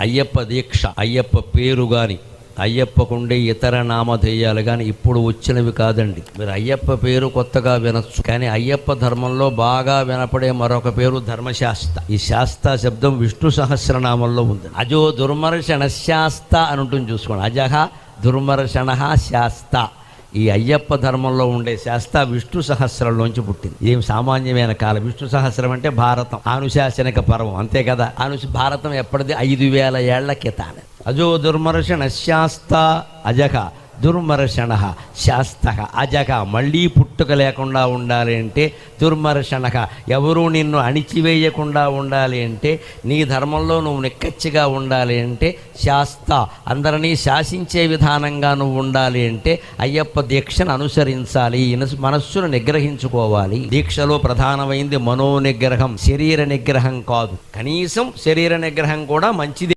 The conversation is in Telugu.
అయ్యప్ప దీక్ష, అయ్యప్ప పేరు కానీ, అయ్యప్పకుండే ఇతర నామధేయాలు కానీ ఇప్పుడు వచ్చినవి కాదండి. మీరు అయ్యప్ప పేరు కొత్తగా వినొచ్చు, కానీ అయ్యప్ప ధర్మంలో బాగా వినపడే మరొక పేరు ధర్మశాస్త. ఈ శాస్త శబ్దం విష్ణు సహస్రనామంలో ఉంది. అజో దుర్మర్షణ శాస్త అని ఉంటుంది, చూసుకోండి. అజహ దుర్మర్షణ శాస్త. ఈ అయ్యప్ప ధర్మంలో ఉండే శాస్త విష్ణు సహస్రంలోంచి పుట్టింది. ఏం సామాన్యమైన కాలం. విష్ణు సహస్రం అంటే భారతం, ఆనుశాసనిక పర్వం, అంతే కదా. భారతం ఎప్పటిది? 5000 ఏళ్ల కితాన. అజో దుర్మర్షణ శాస్త అజక దుర్మర్షణ శాస్త అజక. మళ్ళీ పుట్టుక లేకుండా ఉండాలి అంటే దుర్మర్షణ, ఎవరూ నిన్ను అణిచివేయకుండా ఉండాలి అంటే, నీ ధర్మంలో నువ్వు నిక్కచ్చిగా ఉండాలి అంటే శాస్త, అందరినీ శాసించే విధానంగా నువ్వు ఉండాలి అంటే అయ్యప్ప దీక్షను అనుసరించాలి. మనస్సును నిగ్రహించుకోవాలి. దీక్షలో ప్రధానమైంది మనో నిగ్రహం, శరీర నిగ్రహం కాదు. కనీసం శరీర నిగ్రహం కూడా మంచిది.